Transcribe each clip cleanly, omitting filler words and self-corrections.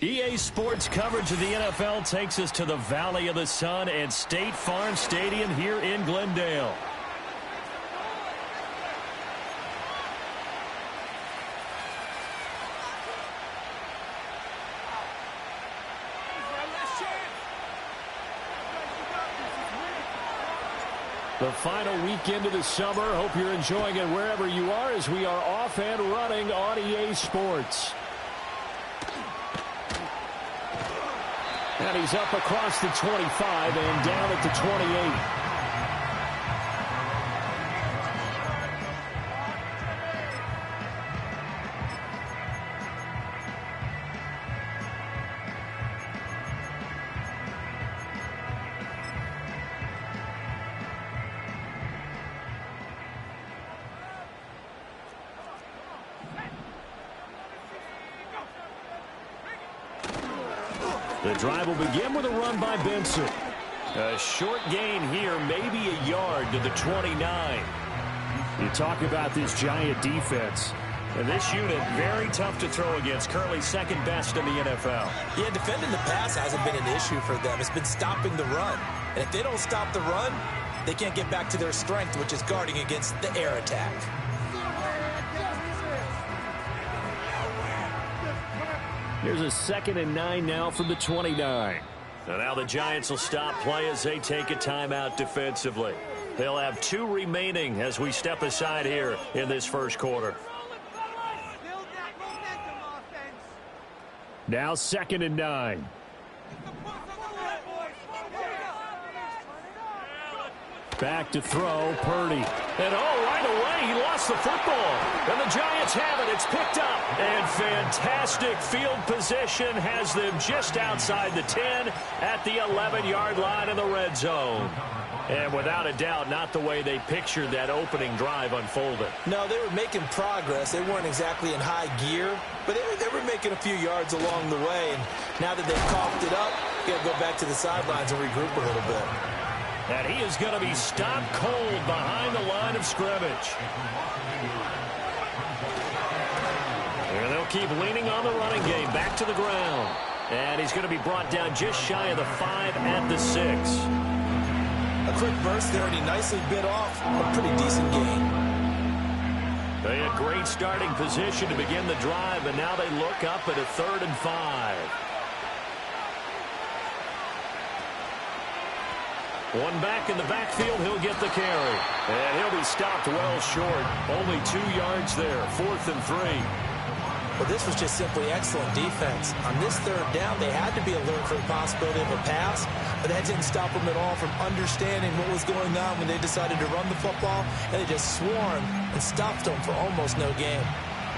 EA Sports coverage of the NFL takes us to the Valley of the Sun at State Farm Stadium here in Glendale. The final weekend of the summer. Hope you're enjoying it wherever you are as we are off and running on EA Sports. And he's up across the 25 and down at the 28. The drive will begin with a run by Benson. A short gain here, maybe a yard to the 29. You talk about this Giant defense. And this unit, very tough to throw against. Currently second best in the NFL. Yeah, defending the pass hasn't been an issue for them. It's been stopping the run. And if they don't stop the run, they can't get back to their strength, which is guarding against the air attack. Here's a 2nd and 9 now from the 29. And now the Giants will stop play as they take a timeout defensively. They'll have 2 remaining as we step aside here in this first quarter. Now 2nd and 9. Back to throw, Purdy. And right away, he lost the football. And the Giants have it. It's picked up. And fantastic field position has them just outside the 10 at the 11-yard line in the red zone. And without a doubt, not the way they pictured that opening drive unfolded. No, they were making progress. They weren't exactly in high gear, but they were making a few yards along the way. And now that they've coughed it up, you got to go back to the sidelines and regroup a little bit. And he is going to be stopped cold behind the line of scrimmage. And they'll keep leaning on the running game. Back to the ground. And he's going to be brought down just shy of the 5 at the 6. A quick burst there, and he nicely bit off a pretty decent gain. They had great starting position to begin the drive, and now they look up at a 3rd and 5. One back in the backfield, he'll get the carry. And he'll be stopped well short. Only 2 yards there, 4th and 3. Well, this was just simply excellent defense. On this 3rd down, they had to be alert for the possibility of a pass, but that didn't stop them at all from understanding what was going on when they decided to run the football, and they just swarmed and stopped them for almost no gain.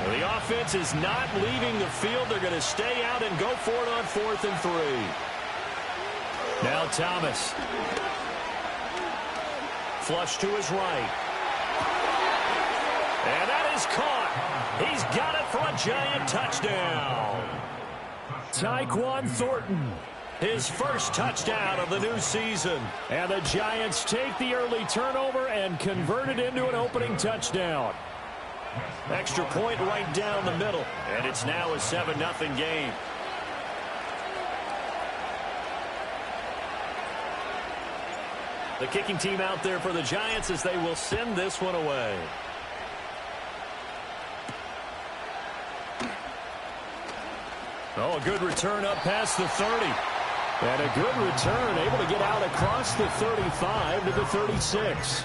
Well, the offense is not leaving the field. They're going to stay out and go for it on 4th and 3. Now Thomas. Flush to his right. And that is caught. He's got it for a Giant touchdown. Tyquan Thornton, his first touchdown of the new season. And the Giants take the early turnover and convert it into an opening touchdown. Extra point right down the middle. And it's now a 7-0 game. The kicking team out there for the Giants as they will send this one away. Oh, a good return up past the 30. And a good return, able to get out across the 35 to the 36.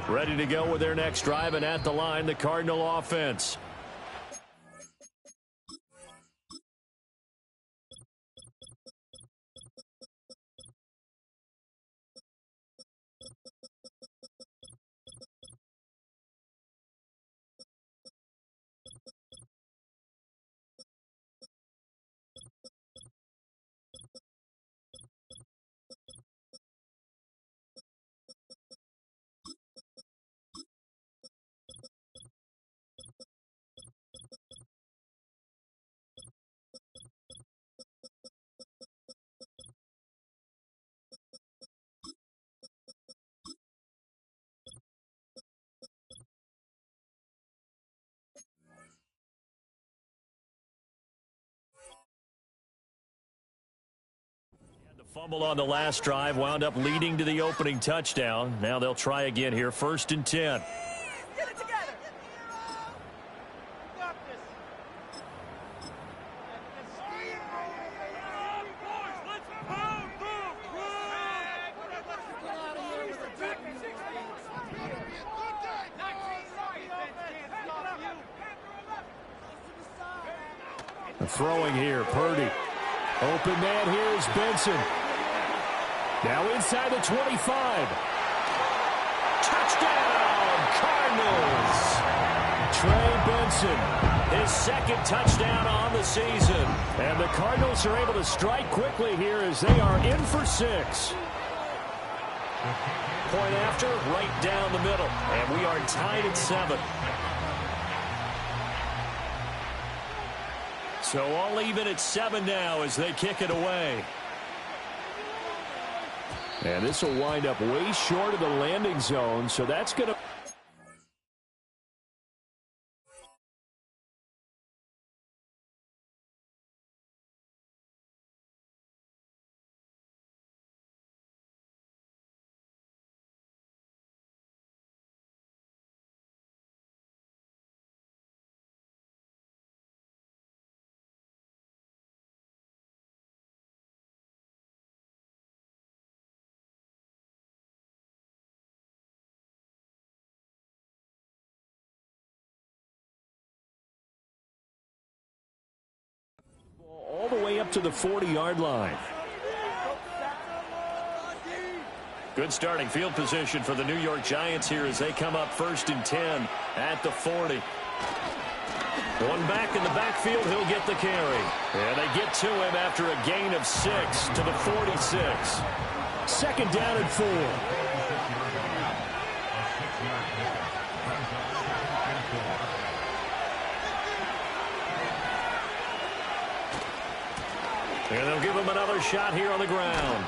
Ready to go with their next drive, and at the line, the Cardinal offense. Fumble on the last drive, wound up leading to the opening touchdown. Now they'll try again here, 1st and 10. Get it together. Throwing here, Purdy. Open man here is Benson. Now inside the 25. Touchdown, Cardinals! Trey Benson, his 2nd touchdown on the season. And the Cardinals are able to strike quickly here as they are in for 6. Point after, right down the middle. And we are tied at 7. So all even at 7 now as they kick it away. And this will wind up way short of the landing zone, so that's going to... all the way up to the 40-yard line. Good starting field position for the New York Giants here as they come up 1st and 10 at the 40. One back in the backfield, he'll get the carry. And they get to him after a gain of 6 to the 46. 2nd down and 4. And they'll give him another shot here on the ground.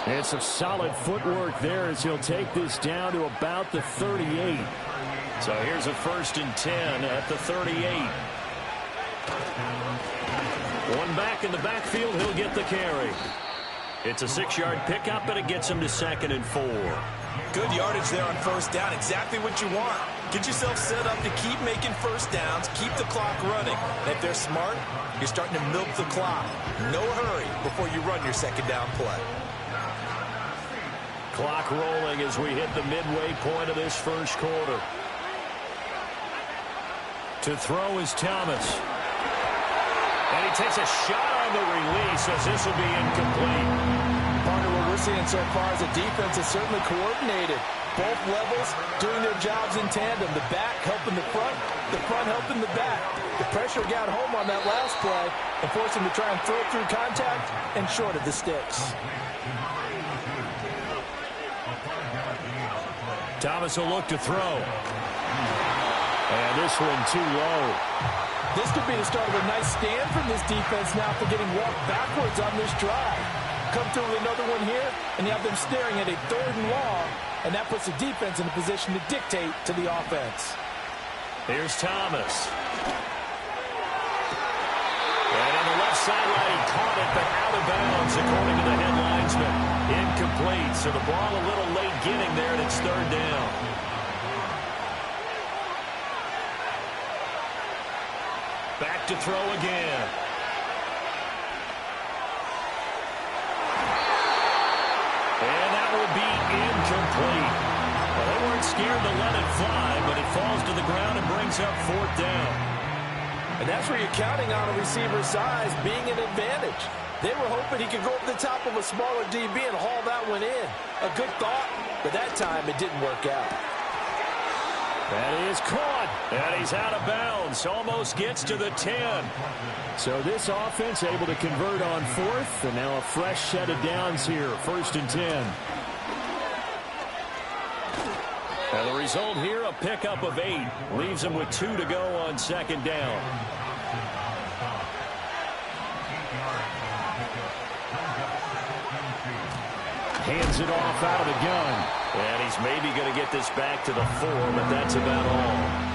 And some solid footwork there as he'll take this down to about the 38. So here's a 1st and 10 at the 38. One back in the backfield, he'll get the carry. It's a 6-yard pickup, and it gets him to 2nd and 4. Good yardage there on 1st down. Exactly what you want. Get yourself set up to keep making 1st downs, keep the clock running. And if they're smart, you're starting to milk the clock. No hurry before you run your 2nd down play. Clock rolling as we hit the midway point of this 1st quarter. To throw is Thomas. And he takes a shot on the release as this will be incomplete. Partner, what we're seeing so far is the defense is certainly coordinated. Both levels doing their jobs in tandem. The back helping the front helping the back. The pressure got home on that last play and forced him to try and throw through contact and short of the sticks. Thomas will look to throw. And this one too low. This could be the start of a nice stand from this defense now for getting walked backwards on this drive. Come through with another one here, and you have them staring at a 3rd and long, and that puts the defense in a position to dictate to the offense. Here's Thomas. And on the left sideline, he caught it, but out of bounds, according to the head linesman. Incomplete, so the ball a little late getting there, and it's 3rd down. Back to throw again. And that will be incomplete. Well, they weren't scared to let it fly, but it falls to the ground and brings up 4th down. And that's where you're counting on a receiver's size being an advantage. They were hoping he could go over the top of a smaller DB and haul that one in. A good thought, but that time it didn't work out. That is caught, and he's out of bounds. Almost gets to the 10. So this offense able to convert on 4th, and now a fresh set of downs here, 1st and 10. And the result here, a pickup of 8. Leaves him with 2 to go on 2nd down. Hands it off out of the gun. And he's maybe going to get this back to the 4, but that's about all.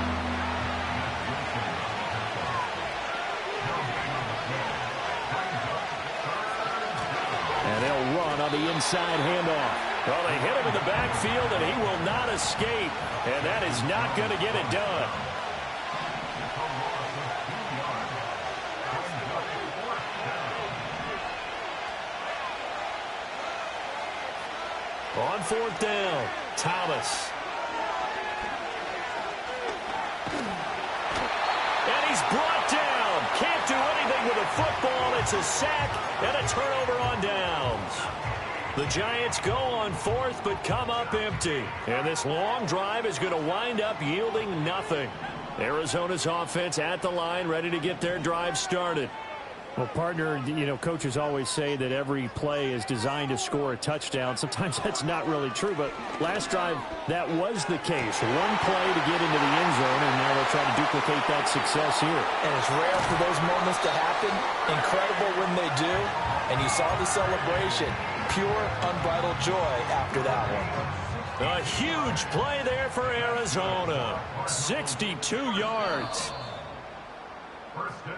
And they'll inside handoff. Well, they hit him in the backfield, and he will not escape. And that is not going to get it done. On fourth down, Thomas. And he's brought down. Can't do anything with a football. It's a sack and a turnover on downs. The Giants go on fourth but come up empty. And this long drive is going to wind up yielding nothing. Arizona's offense at the line, ready to get their drive started. Well, partner, coaches always say that every play is designed to score a touchdown. Sometimes that's not really true, but last drive, that was the case. One play to get into the end zone, and now they'll try to duplicate that success here. And it's rare for those moments to happen. Incredible when they do. And you saw the celebration. Pure, unbridled joy after that one. A huge play there for Arizona. 62 yards.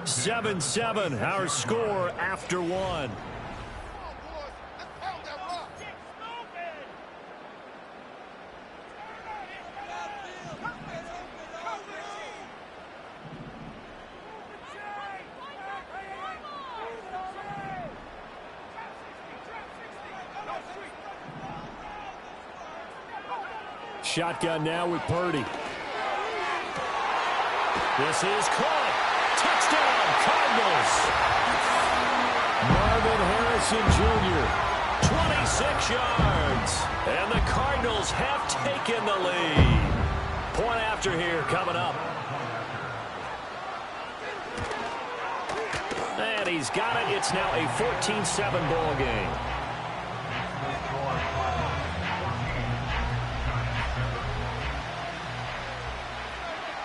7-7, our score after one. Shotgun now with Purdy. This is caught. Touchdown, Cardinals. Marvin Harrison Jr., 26 yards. And the Cardinals have taken the lead. Point after here coming up. And he's got it. It's now a 14-7 ball game.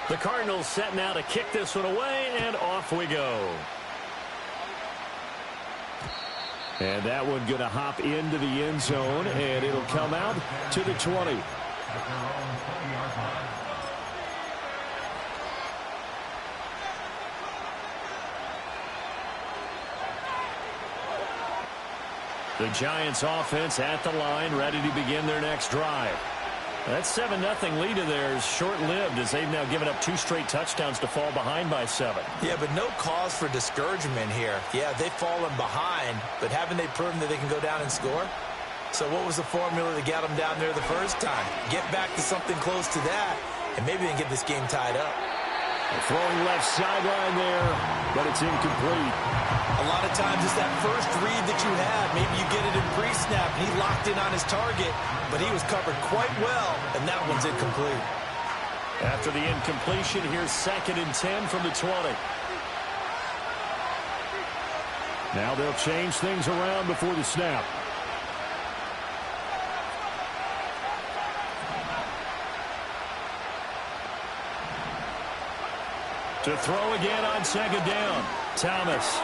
The Cardinals set now to kick this one away, and off we go. And that one going to hop into the end zone, and it'll come out to the 20. The Giants offense at the line, ready to begin their next drive. That 7-0 lead of theirs short-lived as they've now given up 2 straight touchdowns to fall behind by 7. Yeah, but no cause for discouragement here. Yeah, they've fallen behind, but haven't they proven that they can go down and score? So what was the formula to get them down there the first time? Get back to something close to that, and maybe they can get this game tied up. Throwing left sideline there, but it's incomplete. A lot of times it's that first read that you have. Maybe you get it in pre-snap, and he locked in on his target, but he was covered quite well, and that one's incomplete. After the incompletion, here's 2nd and 10 from the 20. Now they'll change things around before the snap. To throw again on 2nd down. Thomas.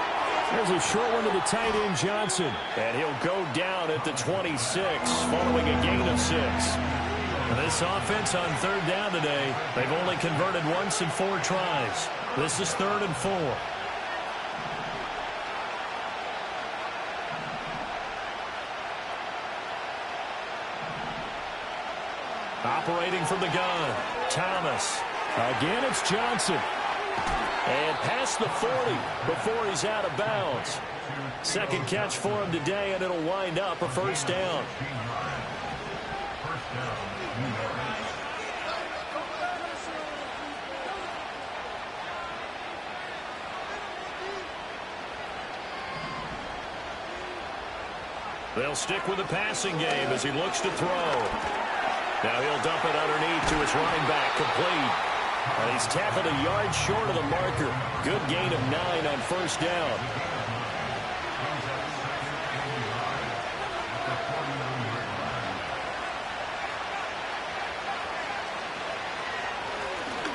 There's a short one to the tight end, Johnson. And he'll go down at the 26 following a gain of 6. This offense on 3rd down today, they've only converted once in 4 tries. This is 3rd and 4. Operating from the gun, Thomas. Again, it's Johnson. And past the 40 before he's out of bounds. 2nd catch for him today, and it'll wind up a 1st down. They'll stick with the passing game as he looks to throw. Now he'll dump it underneath to his running back, complete. And he's tackled a yard short of the marker. Good gain of 9 on 1st down.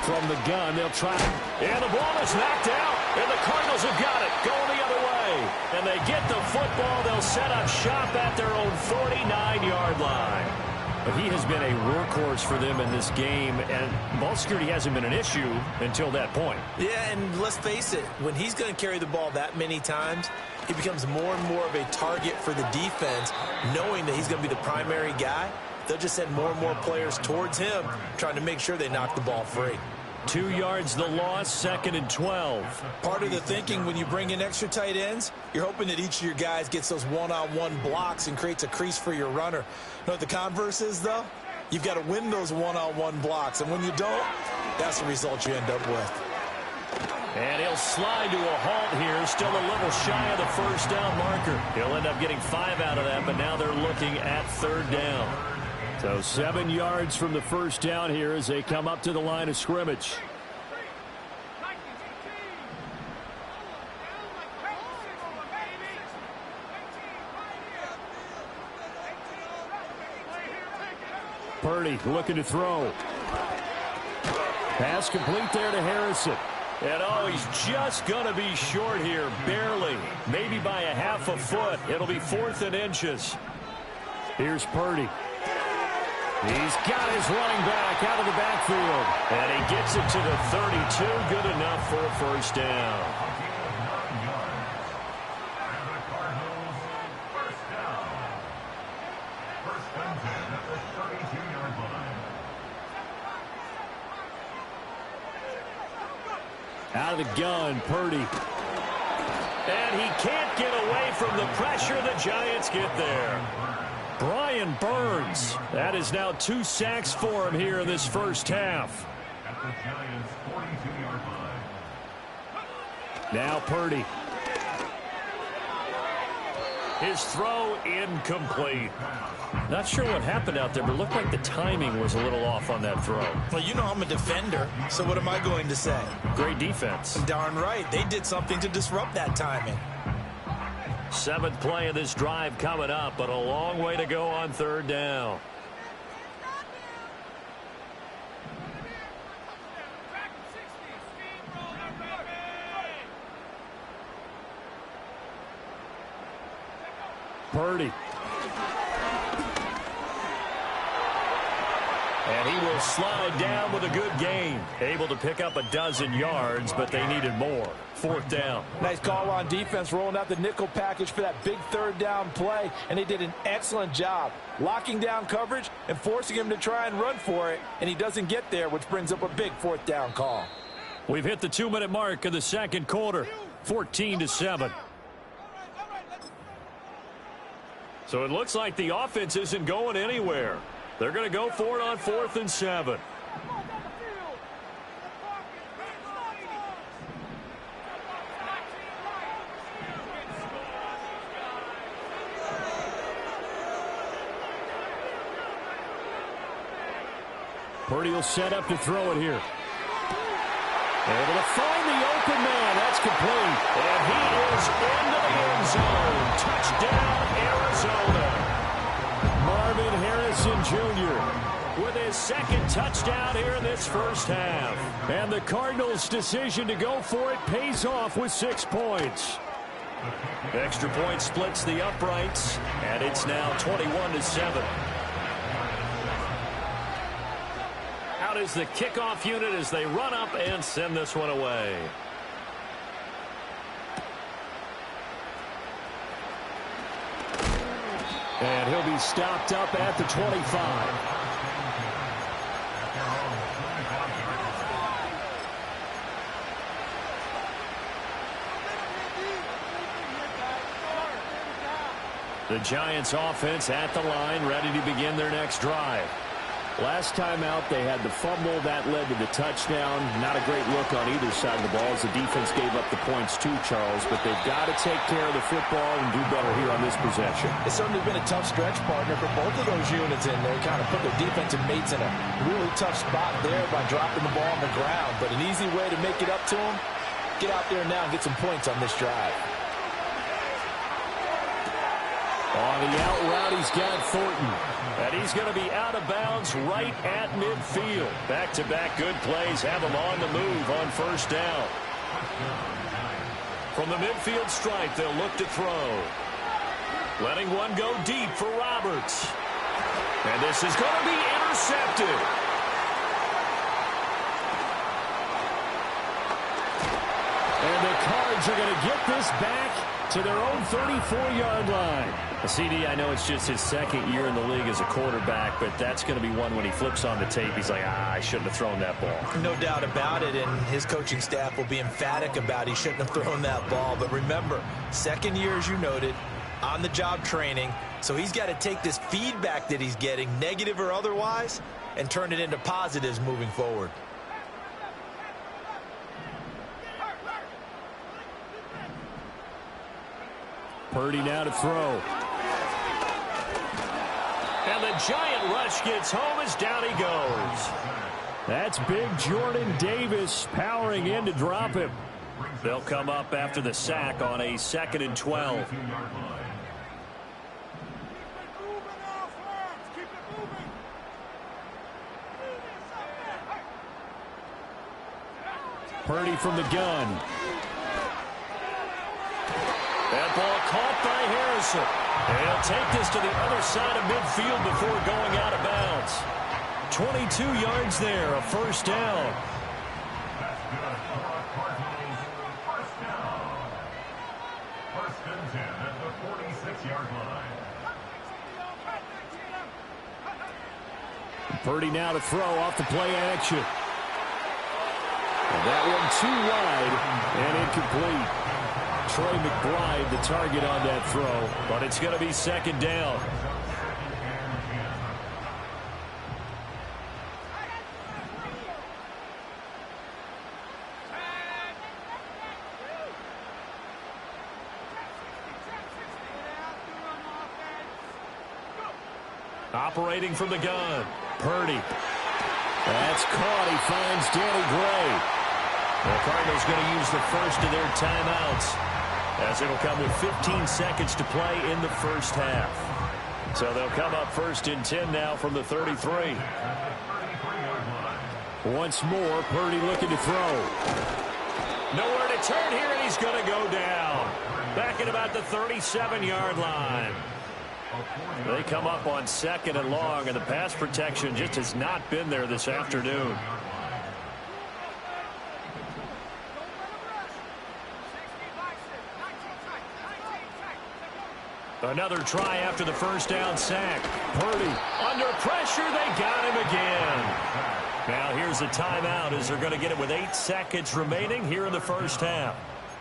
From the gun, they'll try. And the ball is knocked out. And the Cardinals have got it. Going the other way. And they get the football. They'll set up shop at their own 49-yard line. He has been a workhorse for them in this game, and ball security hasn't been an issue until that point. Yeah, and let's face it, when he's going to carry the ball that many times, he becomes more and more of a target for the defense, knowing that he's going to be the primary guy. They'll just send more and more players towards him, trying to make sure they knock the ball free. 2 yards the loss, 2nd and 12. Part of the thinking when you bring in extra tight ends, you're hoping that each of your guys gets those one-on-one blocks and creates a crease for your runner. You know what the converse is, though? You've got to win those one-on-one blocks, and when you don't, that's the result you end up with. And he'll slide to a halt here, still a little shy of the first down marker. He'll end up getting 5 out of that, but now they're looking at 3rd down. So 7 yards from the first down here as they come up to the line of scrimmage. Purdy looking to throw. Pass complete there to Harrison. And oh, he's just going to be short here, barely. Maybe by a half a foot. It'll be 4th and inches. Here's Purdy. He's got his running back out of the backfield. And he gets it to the 32. Good enough for a first down. Out of the gun, Purdy. And he can't get away from the pressure. The Giants get there. Brian Burns. That is now 2 sacks for him here in this first half. Now Purdy. His throw incomplete. Not sure what happened out there, but it looked like the timing was a little off on that throw. Well, you know I'm a defender, so what am I going to say? Great defense. Darn right. They did something to disrupt that timing. 7th play of this drive coming up, but a long way to go on 3rd down. Purdy. And he will slide down with a good gain. Able to pick up a 12 yards, but they needed more. 4th down. Nice call on defense, rolling out the nickel package for that big 3rd down play, and they did an excellent job locking down coverage and forcing him to try and run for it, and he doesn't get there, which brings up a big 4th down call. We've hit the 2-minute mark of the 2nd quarter, 14-7. So it looks like the offense isn't going anywhere. They're going to go for it on 4th and 7. Purdy will set up to throw it here. Able to find the open man. That's complete. And he is into the end zone. Touchdown, Arizona. Marvin Harrison Jr. with his 2nd touchdown here in this first half. And the Cardinals' decision to go for it pays off with 6 points. Extra point splits the uprights, and it's now 21-7. Out is the kickoff unit as they run up and send this one away. And he'll be stopped up at the 25. The Giants offense at the line, ready to begin their next drive. Last time out, they had the fumble that led to the touchdown. Not a great look on either side of the ball as the defense gave up the points too, Charles. But they've got to take care of the football and do better here on this possession. It's certainly been a tough stretch, partner, for both of those units in there. Kind of put their defensive mates in a really tough spot there by dropping the ball on the ground. But an easy way to make it up to them, get out there now and get some points on this drive. On the out route, he's got Thornton. And he's going to be out of bounds right at midfield. Back-to-back good plays have him on the move on 1st down. From the midfield stripe, they'll look to throw. Letting one go deep for Roberts. And this is going to be intercepted. And the Cards are going to get this back to their own 34-yard line. CD, I know it's just his second year in the league as a quarterback, but that's going to be one when he flips on the tape. He's like, I shouldn't have thrown that ball. No doubt about it, and his coaching staff will be emphatic about he shouldn't have thrown that ball. But remember, second year, as you noted, on-the-job training, so he's got to take this feedback that he's getting, negative or otherwise, and turn it into positives moving forward. Purdy now to throw. And the giant rush gets home as down he goes. That's big Jordan Davis powering in to drop him. They'll come up after the sack on a 2nd and 12. Purdy from the gun. That ball caught by Harrison. And he'll take this to the other side of midfield before going out of bounds. 22 yards there, a first down. First and 10 at the 46-yard line. Purdy now to throw off the play action. And that one too wide and incomplete. Troy McBride, the target on that throw. But it's going to be 2nd down. Operating from the gun, Purdy. That's caught. He finds Danny Gray. The Cardinals going to use the first of their timeouts, as it'll come with 15 seconds to play in the first half. So they'll come up 1st and 10 now from the 33. Once more, Purdy looking to throw. Nowhere to turn here, and he's going to go down. Back at about the 37-yard line. They come up on 2nd and long, and the pass protection just has not been there this afternoon. Another try after the first down sack. Purdy under pressure. They got him again. Now here's a timeout as they're going to get it with 8 seconds remaining here in the first half.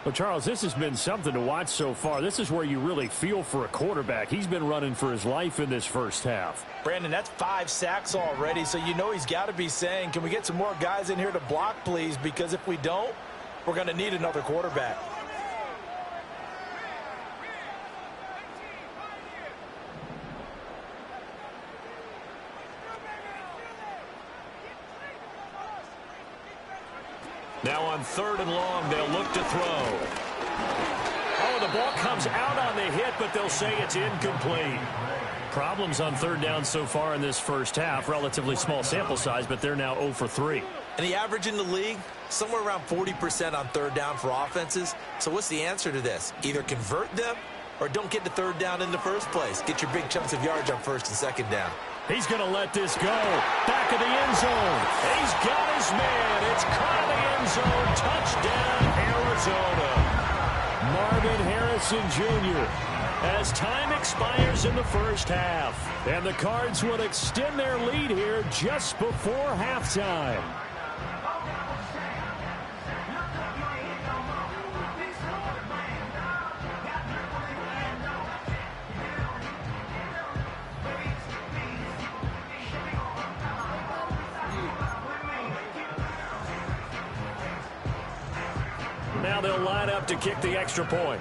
Well, Charles, this has been something to watch so far. This is where you really feel for a quarterback. He's been running for his life in this first half. Brandon, that's 5 sacks already, so you know he's got to be saying, can we get some more guys in here to block, please? Because if we don't, we're going to need another quarterback. Now on 3rd and long, they'll look to throw. Oh, the ball comes out on the hit, but they'll say it's incomplete. Problems on 3rd down so far in this first half. Relatively small sample size, but they're now 0 for 3. And the average in the league, somewhere around 40% on 3rd down for offenses. So what's the answer to this? Either convert them or don't get to 3rd down in the first place. Get your big chunks of yards on 1st and 2nd down. He's going to let this go. Back of the end zone. He's got his man. It's caught in the end zone. Touchdown, Arizona. Marvin Harrison Jr. As time expires in the first half. And the Cards will extend their lead here just before halftime. Now they'll line up to kick the extra point.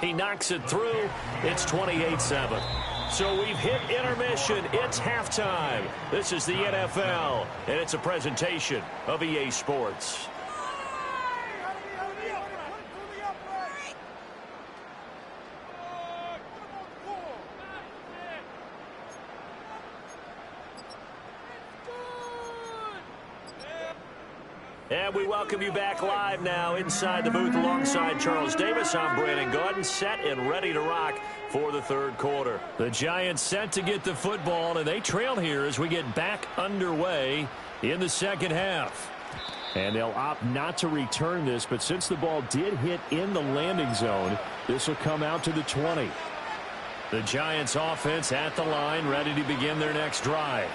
He knocks it through. It's 28-7. So we've hit intermission. It's halftime. This is the NFL, and it's a presentation of EA Sports. And we welcome you back live now inside the booth alongside Charles Davis. I'm Brandon Gaudin, set and ready to rock for the third quarter. The Giants set to get the football, and they trail here as we get back underway in the second half. And they'll opt not to return this, but since the ball did hit in the landing zone, this will come out to the 20. The Giants offense at the line, ready to begin their next drive.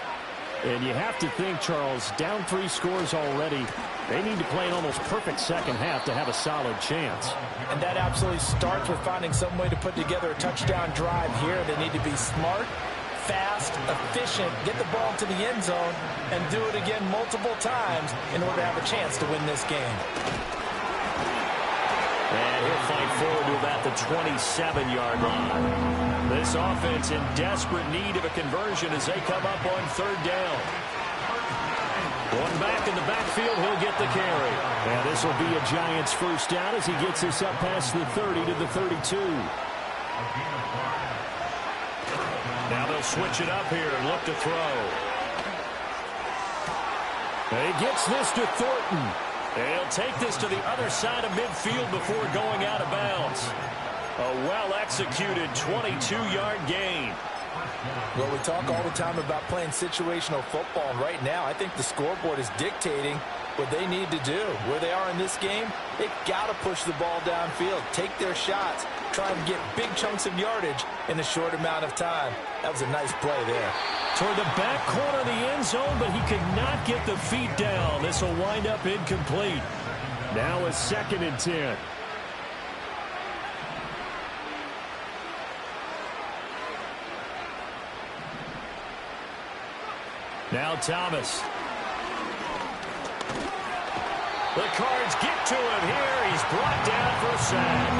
And you have to think, Charles, down 3 scores already. They need to play an almost perfect second half to have a solid chance. And that absolutely starts with finding some way to put together a touchdown drive here. They need to be smart, fast, efficient, get the ball to the end zone, and do it again multiple times in order to have a chance to win this game. And he'll fight forward to about the 27-yard line. This offense in desperate need of a conversion as they come up on third down. Going back in the backfield, he'll get the carry. And this will be a Giants first down as he gets this up past the 30 to the 32. Now they'll switch it up here and look to throw. And he gets this to Thornton. He'll take this to the other side of midfield before going out of bounds. A well-executed 22-yard gain. Well, we talk all the time about playing situational football, and right now I think the scoreboard is dictating what they need to do. Where they are in this game, they've got to push the ball downfield, take their shots, try and get big chunks of yardage in a short amount of time. That was a nice play there. Toward the back corner of the end zone, but he could not get the feet down. This will wind up incomplete. Now a 2nd and 10. Now Thomas. The Cards get to him here. He's brought down for a sack.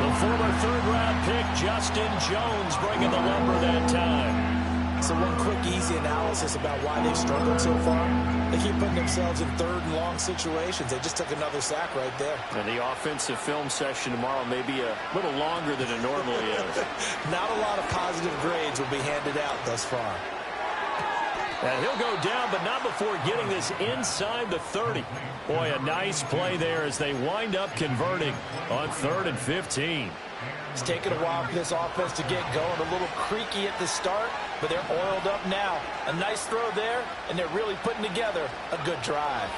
The former third-round pick, Justin Jones, bringing the lumber that time. So one quick, easy analysis about why they've struggled so far. They keep putting themselves in third and long situations. They just took another sack right there. And the offensive film session tomorrow may be a little longer than it normally is. Not a lot of positive grades will be handed out thus far. And he'll go down, but not before getting this inside the 30. Boy, a nice play there as they wind up converting on 3rd and 15. It's taken a while for this offense to get going. A little creaky at the start, but they're oiled up now. A nice throw there, and they're really putting together a good drive.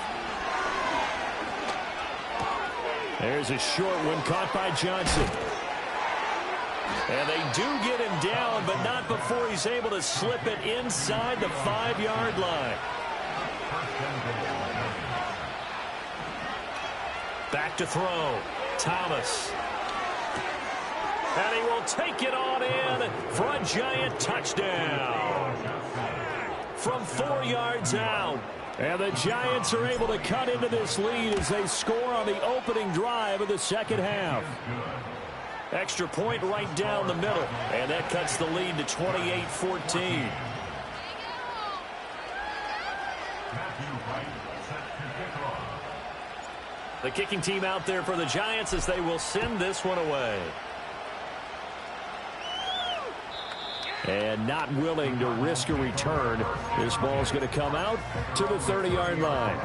There's a short one caught by Johnson. And they do get him down, but not before he's able to slip it inside the 5-yard line. Back to throw. Thomas. And he will take it on in for a Giant touchdown. From 4 yards out. And the Giants are able to cut into this lead as they score on the opening drive of the second half. Extra point right down the middle. And that cuts the lead to 28-14. The kicking team out there for the Giants as they will send this one away. And not willing to risk a return. This ball's going to come out to the 30-yard line.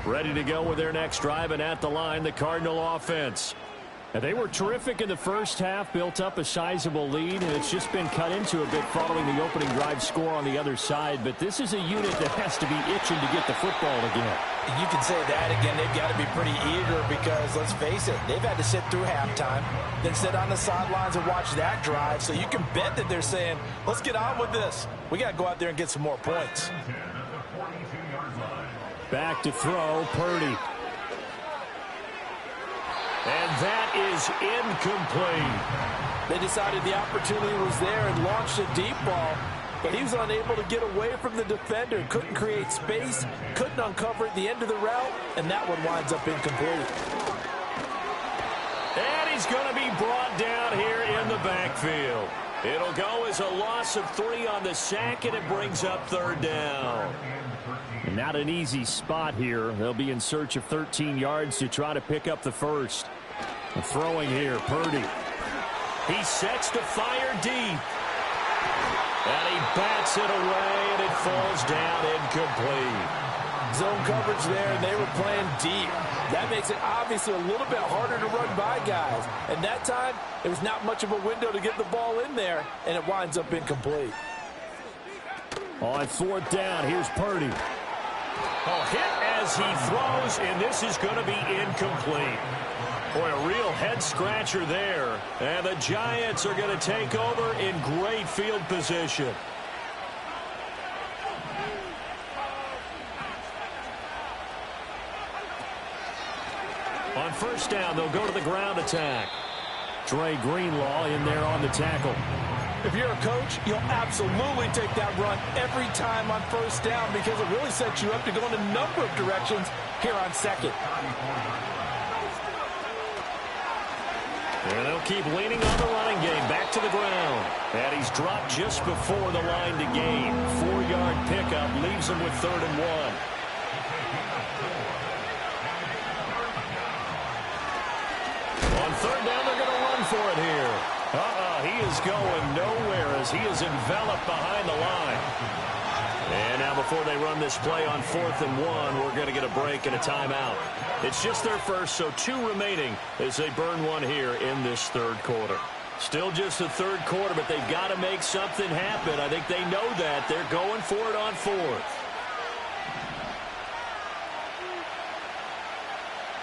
Ready to go with their next drive, and at the line, the Cardinal offense. And they were terrific in the first half, built up a sizable lead, and it's just been cut into a bit following the opening drive score on the other side. But this is a unit that has to be itching to get the football again. You can say that again. They've got to be pretty eager because, let's face it, they've had to sit through halftime, then sit on the sidelines and watch that drive. So you can bet that they're saying, let's get on with this. We got to go out there and get some more points. Back to throw, Purdy. And that is incomplete. They decided the opportunity was there and launched a deep ball, but he was unable to get away from the defender. Couldn't create space, couldn't uncover at the end of the route, and that one winds up incomplete. And he's going to be brought down here in the backfield. It'll go as a loss of 3 on the sack, and it brings up 3rd down. Not an easy spot here. They'll be in search of 13 yards to try to pick up the first. Throwing here, Purdy. He sets to fire deep. And he bats it away, and it falls down incomplete. Zone coverage there, and they were playing deep. That makes it obviously a little bit harder to run by guys. And that time, there was not much of a window to get the ball in there, and it winds up incomplete. On fourth down, here's Purdy. A hit as he throws, and this is going to be incomplete. Boy, a real head-scratcher there. And the Giants are going to take over in great field position. On first down, they'll go to the ground attack. Dre Greenlaw in there on the tackle. If you're a coach, you'll absolutely take that run every time on first down because it really sets you up to go in a number of directions here on second. And they'll keep leaning on the running game. Back to the ground. And he's dropped just before the line to gain. 4-yard pickup leaves him with 3rd and 1. On third down, they're going to run for it here. He is going nowhere as he is enveloped behind the line. And now before they run this play on 4th and 1, we're going to get a break and a timeout. It's just their first, so 2 remaining as they burn one here in this third quarter. Still just the third quarter, but they've got to make something happen. I think they know that. They're going for it on 4th.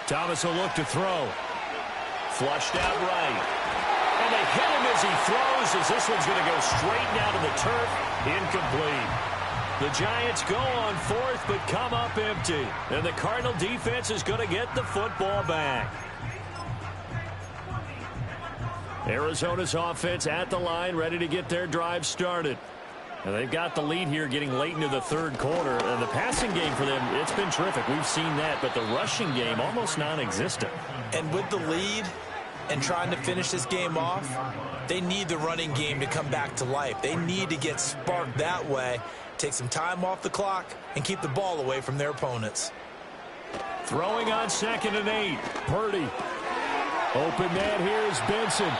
Thomas will look to throw. Flushed out right. And they hit him as he throws, as this one's going to go straight down to the turf. Incomplete. The Giants go on 4th, but come up empty. And the Cardinal defense is going to get the football back. Arizona's offense at the line, ready to get their drive started. And they've got the lead here getting late into the third quarter. And the passing game for them, it's been terrific. We've seen that, but the rushing game almost non-existent. And with the lead and trying to finish this game off, they need the running game to come back to life. They need to get sparked that way, take some time off the clock, and keep the ball away from their opponents. Throwing on 2nd and 8. Purdy. Open man here is Benson.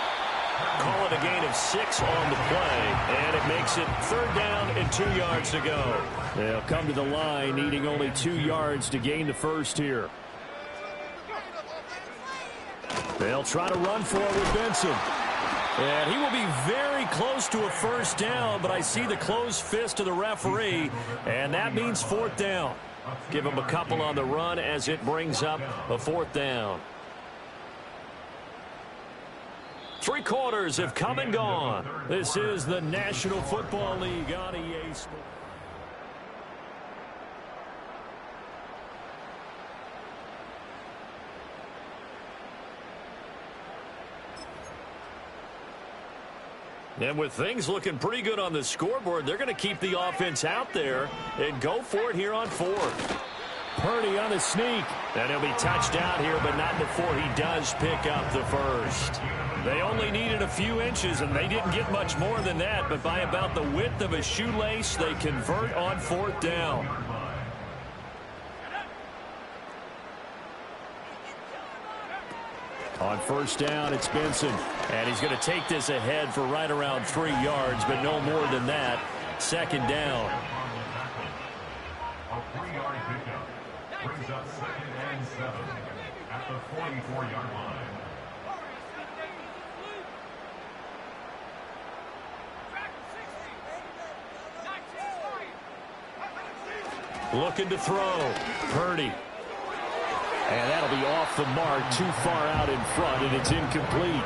Call it a gain of 6 on the play, and it makes it 3rd down and 2 yards to go. They'll come to the line, needing only 2 yards to gain the first here. They'll try to run for it with Benson. And he will be very close to a first down, but I see the closed fist of the referee, and that means 4th down. Give him a couple on the run as it brings up a 4th down. 3 quarters have come and gone. This is the National Football League on EA Sports. And with things looking pretty good on the scoreboard, they're going to keep the offense out there and go for it here on 4th. Purdy on a sneak. And he'll be touched out here, but not before he does pick up the first. They only needed a few inches, and they didn't get much more than that, but by about the width of a shoelace, they convert on 4th down. On first down, it's Benson. And he's going to take this ahead for right around 3 yards, but no more than that. 2nd down. A 3-yard pickup brings up 2nd and 7 at the 44-yard line. Looking to throw. Purdy. And that'll be off the mark, too far out in front, and it's incomplete.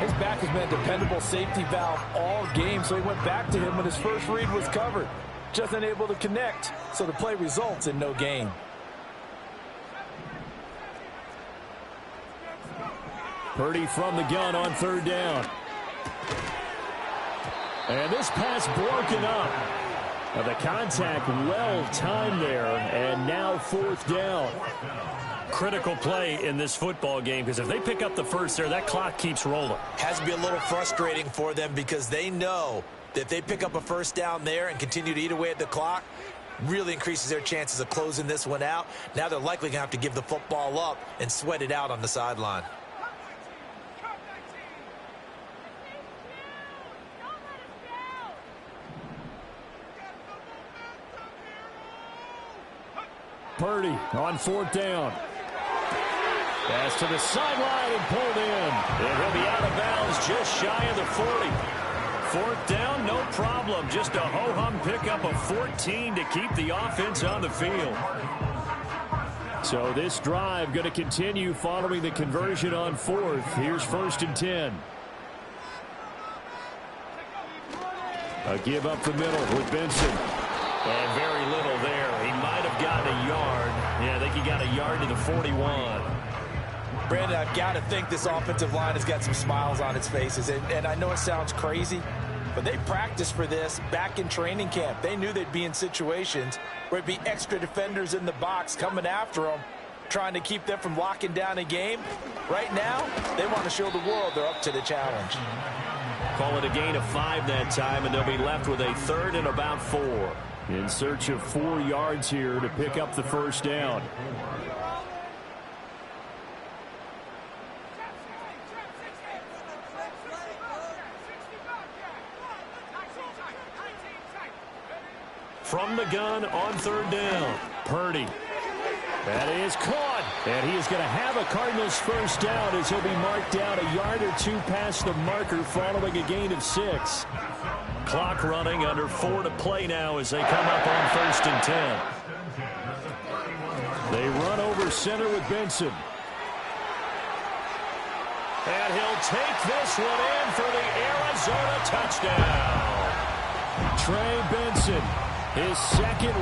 His back has been a dependable safety valve all game, so he went back to him when his first read was covered. Just unable to connect, so the play results in no gain. Purdy from the gun on 3rd down. And this pass broken up. The contact well timed there, and now 4th down. Critical play in this football game, because if they pick up the first there, that clock keeps rolling. Has to be a little frustrating for them because they know that if they pick up a first down there and continue to eat away at the clock, really increases their chances of closing this one out. Now they're likely going to have to give the football up and sweat it out on the sideline. Purdy on 4th down. Pass to the sideline and pulled in. And he'll be out of bounds just shy of the 40. 4th down, no problem. Just a ho-hum pickup of 14 to keep the offense on the field. So this drive going to continue following the conversion on 4th. Here's 1st and 10. A give up the middle with Benson. And very little there. He might have gotten a yard. Yeah, I think he got a yard to the 41. Brandon, I've got to think this offensive line has got some smiles on its faces. And I know it sounds crazy, but they practiced for this back in training camp. They knew they'd be in situations where it'd be extra defenders in the box coming after them, trying to keep them from locking down a game. Right now, they want to show the world they're up to the challenge. Call it a gain of 5 that time, and they'll be left with a 3rd and about 4. In search of 4 yards here to pick up the 1st down. From the gun on 3rd down, Purdy. That is caught, and he is going to have a Cardinals 1st down as he'll be marked down a yard or 2 past the marker following a gain of 6. Clock running, under 4 to play now as they come up on 1st and 10. They run over center with Benson. And he'll take this one in for the Arizona touchdown. Trey Benson, his second